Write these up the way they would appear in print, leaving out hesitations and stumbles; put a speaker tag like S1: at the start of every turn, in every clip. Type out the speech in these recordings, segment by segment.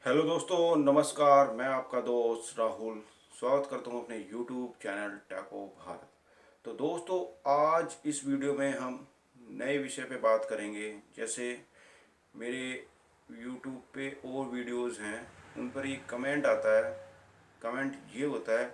S1: Hello दोस्तों, नमस्कार। मैं आपका दोस्त राहुल स्वागत करता हूं अपने यूट्यूब चैनल टैको भारत। तो दोस्तों, आज इस वीडियो में हम नए विषय पे बात करेंगे। जैसे मेरे यूट्यूब पे और वीडियोस हैं, उन पर एक कमेंट आता है। कमेंट ये होता है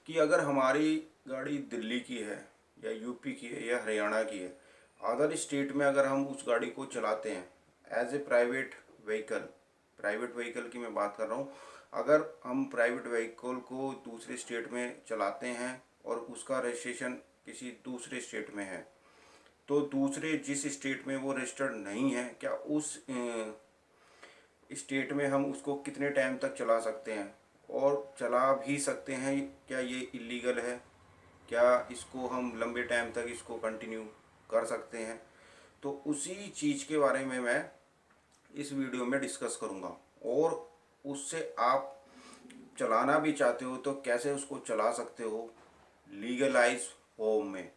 S1: कि अगर हमारी गाड़ी दिल्ली की है या यूपी की है या हरियाणा की है, अदर स्टेट में अगर हम उस गाड़ी को चलाते हैं एज ए प्राइवेट व्हीकल की मैं बात कर रहा हूँ। अगर हम प्राइवेट व्हीकल को दूसरे स्टेट में चलाते हैं और उसका रजिस्ट्रेशन किसी दूसरे स्टेट में है, तो दूसरे जिस स्टेट में वो रजिस्टर्ड नहीं है, क्या उस स्टेट में हम उसको कितने टाइम तक चला सकते हैं और चला भी सकते हैं? क्या ये इलीगल है? क्या इसको हम लंबे टाइम तक इसको कंटिन्यू कर सकते हैं? तो उसी चीज़ के बारे में मैं इस वीडियो में डिस्कस करूँगा। और उससे आप चलाना भी चाहते हो तो कैसे उसको चला सकते हो लीगलाइज फॉर्म में,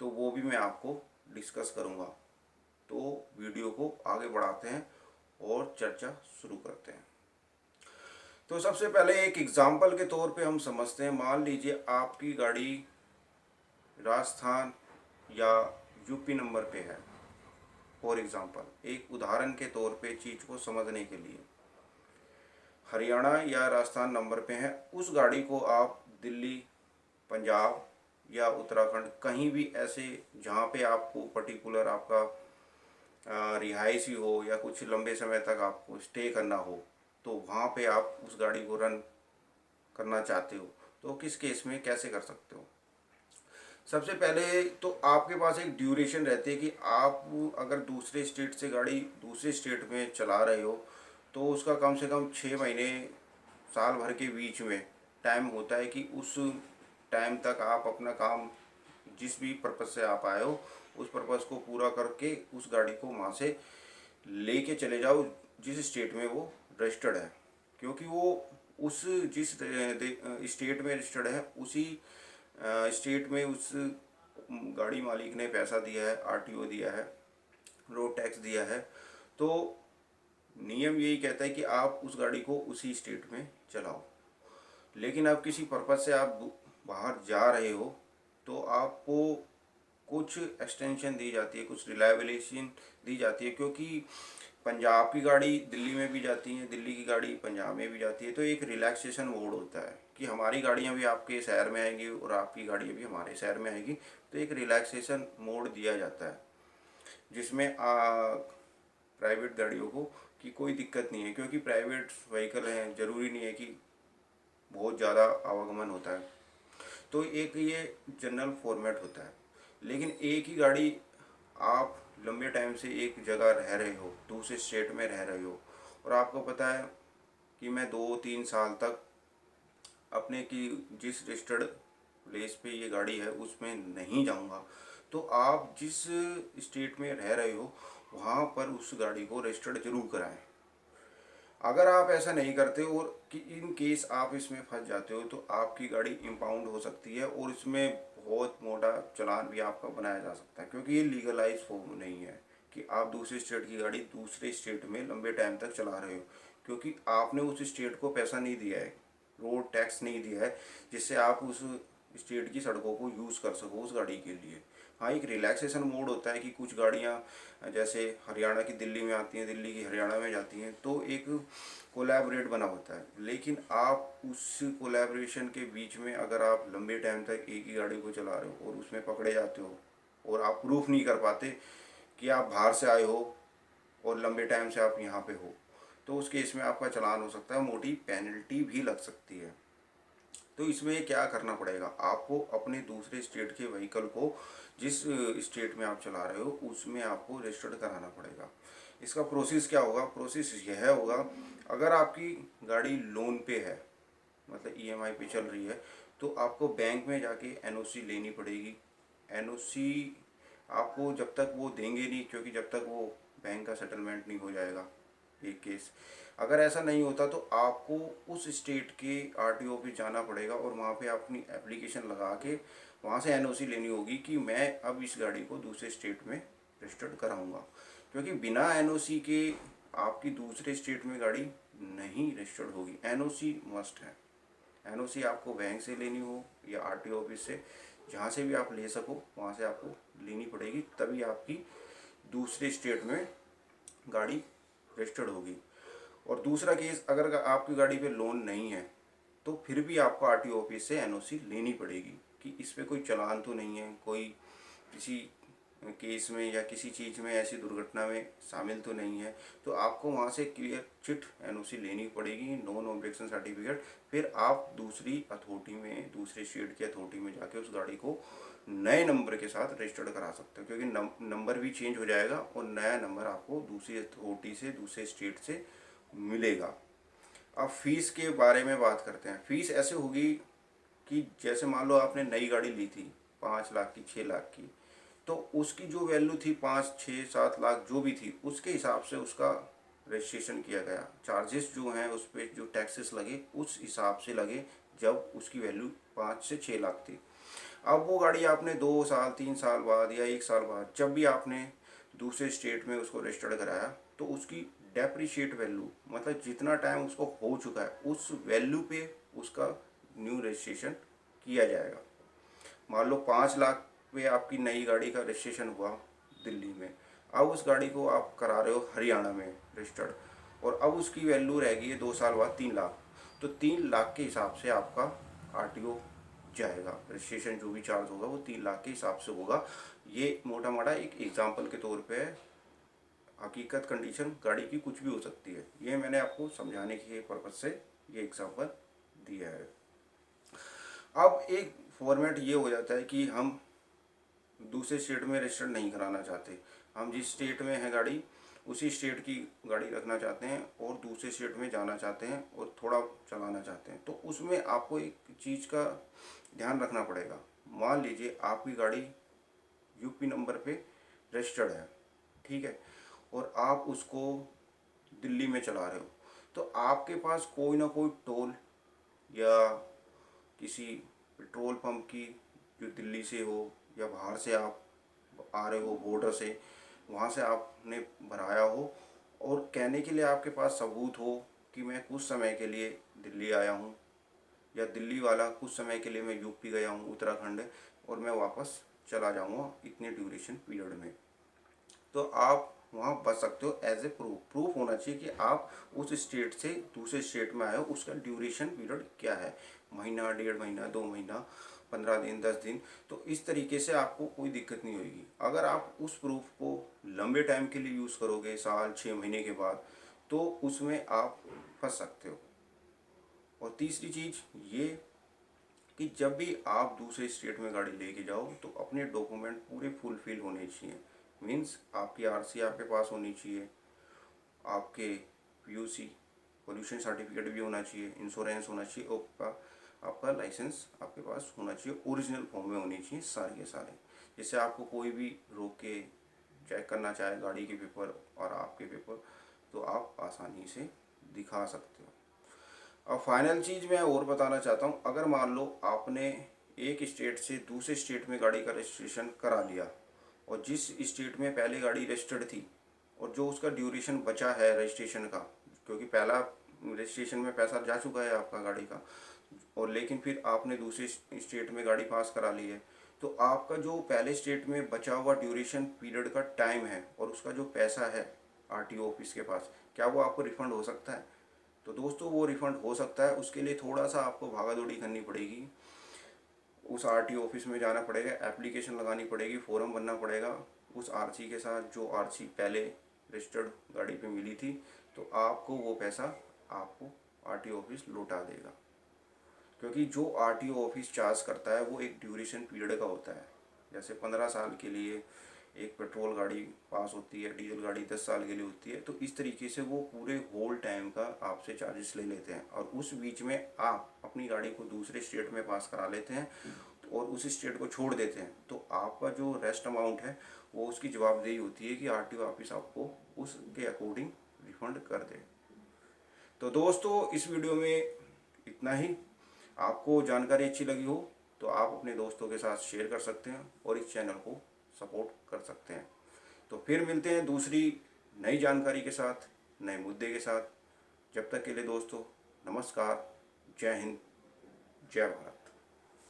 S1: तो वो भी मैं आपको डिस्कस करूँगा। तो वीडियो को आगे बढ़ाते हैं और चर्चा शुरू करते हैं। तो सबसे पहले एक एग्जाम्पल के तौर पे हम समझते हैं। मान लीजिए आपकी गाड़ी राजस्थान या यूपी नंबर पे है। फॉर एग्जाम्पल, एक उदाहरण के तौर पे चीज़ को समझने के लिए, हरियाणा या राजस्थान नंबर पे है, उस गाड़ी को आप दिल्ली, पंजाब या उत्तराखंड कहीं भी ऐसे जहाँ पे आपको पर्टिकुलर आपका रिहायशी हो या कुछ लंबे समय तक आपको स्टे करना हो, तो वहाँ पे आप उस गाड़ी को रन करना चाहते हो, तो किस केस में कैसे कर सकते हो? सबसे पहले तो आपके पास एक ड्यूरेशन रहती है कि आप अगर दूसरे स्टेट से गाड़ी दूसरे स्टेट में चला रहे हो, तो उसका कम से कम 6 महीने साल भर के बीच में टाइम होता है कि उस टाइम तक आप अपना काम, जिस भी पर्पज़ से आप आए हो, उस पर्पज़ को पूरा करके उस गाड़ी को वहाँ से लेके चले जाओ जिस स्टेट में वो रजिस्टर्ड है। क्योंकि वो उस जिस स्टेट में रजिस्टर्ड है, उसी स्टेट में उस गाड़ी मालिक ने पैसा दिया है, आरटीओ दिया है, रोड टैक्स दिया है। तो नियम यही कहता है कि आप उस गाड़ी को उसी स्टेट में चलाओ। लेकिन अब किसी पर्पज़ से आप बाहर जा रहे हो, तो आपको कुछ एक्सटेंशन दी जाती है, कुछ रिलायबिलिटी दी जाती है। क्योंकि पंजाब की गाड़ी दिल्ली में भी जाती है, दिल्ली की गाड़ी पंजाब में भी जाती है, तो एक रिलैक्सेशन मोड होता है कि हमारी गाड़ियाँ भी आपके शहर में आएंगी और आपकी गाड़ियाँ भी हमारे शहर में आएगी। तो एक रिलैक्सेशन मोड दिया जाता है जिसमें प्राइवेट गाड़ियों को कि कोई दिक्कत नहीं है, क्योंकि प्राइवेट व्हीकल हैं, ज़रूरी नहीं है कि बहुत ज़्यादा आवागमन होता है। तो एक ये जनरल फॉर्मेट होता है। लेकिन एक ही गाड़ी आप लंबे टाइम से एक जगह रह रहे हो, दूसरे स्टेट में रह रहे हो, और आपको पता है कि मैं 2-3 साल तक अपने की जिस रजिस्टर्ड प्लेस पे ये गाड़ी है उसमें नहीं जाऊंगा, तो आप जिस स्टेट में रह रहे हो वहाँ पर उस गाड़ी को रजिस्टर्ड जरूर कराएं। अगर आप ऐसा नहीं करते और कि इन केस आप इसमें फंस जाते हो, तो आपकी गाड़ी इम्पाउंड हो सकती है और इसमें बहुत मोटा चालान भी आपका बनाया जा सकता है। क्योंकि ये लीगलाइज फॉर्म नहीं है कि आप दूसरे स्टेट की गाड़ी दूसरे स्टेट में लंबे टाइम तक चला रहे हो, क्योंकि आपने उस स्टेट को पैसा नहीं दिया है, रोड टैक्स नहीं दिया है, जिससे आप उस स्टेट की सड़कों को यूज़ कर सको उस गाड़ी के लिए। हाँ, एक रिलैक्सेशन मोड होता है कि कुछ गाड़ियाँ जैसे हरियाणा की दिल्ली में आती हैं, दिल्ली की हरियाणा में जाती हैं, तो एक कोलैबोरेट बना होता है। लेकिन आप उस कोलैबोरेशन के बीच में अगर आप लंबे टाइम तक एक ही गाड़ी को चला रहे हो और उसमें पकड़े जाते हो और आप प्रूफ नहीं कर पाते कि आप बाहर से आए हो और लंबे टाइम से आप यहाँ पे हो, तो उस केस में आपका चालान हो सकता है, मोटी पेनल्टी भी लग सकती है। तो इसमें क्या करना पड़ेगा, आपको अपने दूसरे स्टेट के व्हीकल को जिस स्टेट में आप चला रहे हो उसमें आपको रजिस्टर्ड कराना पड़ेगा। इसका प्रोसेस क्या होगा? प्रोसेस यह होगा, अगर आपकी गाड़ी लोन पे है, मतलब ईएमआई पे चल रही है, तो आपको बैंक में जाके एनओसी लेनी पड़ेगी। एनओसी आपको जब तक वो देंगे नहीं, क्योंकि जब तक वो बैंक का सेटलमेंट नहीं हो जाएगा एक केस, अगर ऐसा नहीं होता तो आपको उस स्टेट के आरटीओ पे जाना पड़ेगा और वहाँ पे अपनी एप्लीकेशन लगा के वहाँ से एनओसी लेनी होगी कि मैं अब इस गाड़ी को दूसरे स्टेट में रजिस्टर्ड कराऊंगा। क्योंकि बिना एनओसी के आपकी दूसरे स्टेट में गाड़ी नहीं रजिस्टर्ड होगी। एनओसी मस्ट है। एनओसी आपको बैंक से लेनी हो या आरटीओ ऑफिस से, जहाँ से भी आप ले सको वहाँ से आपको लेनी पड़ेगी, तभी आपकी दूसरे स्टेट में गाड़ी रजिस्टर्ड होगी। और दूसरा केस, अगर आपकी गाड़ी पे लोन नहीं है तो फिर भी आपको आरटीओ ऑफिस से एनओसी लेनी पड़ेगी कि इस पे कोई चालान तो नहीं है, कोई किसी केस में या किसी चीज़ में ऐसी दुर्घटना में शामिल तो नहीं है। तो आपको वहाँ से क्लियर चिट एनओसी लेनी पड़ेगी, नॉन ऑब्जेक्शन सर्टिफिकेट। फिर आप दूसरी अथॉरिटी में, दूसरे स्टेट की अथॉरिटी में जाके उस गाड़ी को नए नंबर के साथ रजिस्टर्ड करा सकते हो, क्योंकि नंबर भी चेंज हो जाएगा और नया नंबर आपको दूसरी अथॉरिटी से, दूसरे स्टेट से मिलेगा। अब फीस के बारे में बात करते हैं। फीस ऐसे होगी कि जैसे मान लो आपने नई गाड़ी ली थी 5 लाख की, 6 लाख की, तो उसकी जो वैल्यू थी 5, 6, 7 लाख जो भी थी, उसके हिसाब से उसका रजिस्ट्रेशन किया गया। चार्जेस जो हैं उस पर जो टैक्सेस लगे उस हिसाब से लगे जब उसकी वैल्यू 5 से 6 लाख थी। अब वो गाड़ी आपने 2 साल, 3 साल बाद या 1 साल बाद जब भी आपने दूसरे स्टेट में उसको रजिस्टर्ड कराया, तो उसकी डेप्रिशिएट वैल्यू, मतलब जितना टाइम उसको हो चुका है उस वैल्यू पे उसका न्यू रजिस्ट्रेशन किया जाएगा। मान लो 5 लाख पे आपकी नई गाड़ी का रजिस्ट्रेशन हुआ दिल्ली में, अब उस गाड़ी को आप करा रहे हो हरियाणा में रजिस्टर्ड, और अब उसकी वैल्यू रहेगी 2 साल बाद 3 लाख। तो 3 लाख के हिसाब से आपका आरटीओ जाएगा। रजिस्ट्रेशन जो भी चार्ज होगा वो 3 लाख के हिसाब से होगा। ये मोटा मोटा एक एग्जाम्पल के तौर पे है। हकीकत कंडीशन गाड़ी की कुछ भी हो सकती है। ये मैंने आपको समझाने के पर्पज से ये एग्जाम्पल दिया है। अब एक फॉर्मेट ये हो जाता है कि हम दूसरे स्टेट में रजिस्टर्ड नहीं कराना चाहते, हम जिस स्टेट में है गाड़ी उसी स्टेट की गाड़ी रखना चाहते हैं और दूसरे स्टेट में जाना चाहते हैं और थोड़ा चलाना चाहते हैं। तो उसमें आपको एक चीज़ का ध्यान रखना पड़ेगा। मान लीजिए आपकी गाड़ी यूपी नंबर पे रजिस्टर्ड है, ठीक है, और आप उसको दिल्ली में चला रहे हो, तो आपके पास कोई ना कोई टोल या किसी पेट्रोल पंप की, जो दिल्ली से हो या बाहर से आप आ रहे हो बॉर्डर से, वहाँ से आपने भराया हो और कहने के लिए आपके पास सबूत हो कि मैं कुछ समय के लिए दिल्ली आया हूँ, या दिल्ली वाला कुछ समय के लिए मैं यूपी गया हूँ, उत्तराखंड, और मैं वापस चला जाऊँगा इतने ड्यूरेशन पीरियड में, तो आप वहाँ बच सकते हो। एज ए प्रूफ होना चाहिए कि आप उस स्टेट से दूसरे स्टेट में आए हो, उसका ड्यूरेशन पीरियड क्या है, महीना, 1.5 महीना, 2 महीना, 15 दिन, 10 दिन। तो इस तरीके से आपको कोई दिक्कत नहीं होगी। अगर आप उस प्रूफ को लंबे टाइम के लिए यूज़ करोगे, साल, 6 महीने के बाद, तो उसमें आप फंस सकते हो। और तीसरी चीज़ ये कि जब भी आप दूसरे स्टेट में गाड़ी लेके जाओ तो अपने डॉक्यूमेंट पूरे फुलफिल होने चाहिए। मीन्स आपकी आरसी आपके पास होनी चाहिए, आपके पीयूसी पोल्यूशन सर्टिफिकेट भी होना चाहिए, इंश्योरेंस होना चाहिए, और आपका लाइसेंस आपके पास होना चाहिए, ओरिजिनल फॉर्म में होनी चाहिए सारे के सारे, जिससे आपको कोई भी रोक के चेक करना चाहे गाड़ी के पेपर और आपके पेपर, तो आप आसानी से दिखा सकते हो। अब फाइनल चीज़ मैं और बताना चाहता हूँ, अगर मान लो आपने एक स्टेट से दूसरे स्टेट में गाड़ी का रजिस्ट्रेशन करा लिया, और जिस स्टेट में पहले गाड़ी रजिस्टर्ड थी और जो उसका ड्यूरेशन बचा है रजिस्ट्रेशन का, क्योंकि पहला रजिस्ट्रेशन में पैसा जा चुका है आपका गाड़ी का, और लेकिन फिर आपने दूसरे स्टेट में गाड़ी पास करा ली है, तो आपका जो पहले स्टेट में बचा हुआ ड्यूरेशन पीरियड का टाइम है और उसका जो पैसा है आरटीओ ऑफिस के पास, क्या वो आपको रिफ़ंड हो सकता है? तो दोस्तों वो रिफ़ंड हो सकता है। उसके लिए थोड़ा सा आपको भागा दौड़ी करनी पड़ेगी, उस आरटीओ ऑफिस में जाना पड़ेगा, एप्लीकेशन लगानी पड़ेगी, फॉर्म भरना पड़ेगा उस आरसी के साथ जो आरसी पहले रजिस्टर्ड गाड़ी पे मिली थी, तो आपको वो पैसा आपको आरटीओ ऑफिस लौटा देगा। क्योंकि जो आरटीओ ऑफिस चार्ज करता है वो एक ड्यूरेशन पीरियड का होता है। जैसे 15 साल के लिए एक पेट्रोल गाड़ी पास होती है, डीजल गाड़ी 10 साल के लिए होती है, तो इस तरीके से वो पूरे होल टाइम का आपसे चार्जेस ले लेते हैं, और उस बीच में आप अपनी गाड़ी को दूसरे स्टेट में पास करा लेते हैं और उस स्टेट को छोड़ देते हैं, तो आपका जो रेस्ट अमाउंट है वो उसकी जवाबदेही होती है कि आरटीओ ऑफिस आपको उसके अकॉर्डिंग रिफंड कर दे। तो दोस्तों इस वीडियो में इतना ही। आपको जानकारी अच्छी लगी हो तो आप अपने दोस्तों के साथ शेयर कर सकते हैं और इस चैनल को सपोर्ट कर सकते हैं। तो फिर मिलते हैं दूसरी नई जानकारी के साथ। नए मुद्दे के साथ। जब तक के लिए दोस्तों, नमस्कार, जय हिंद, जय भारत।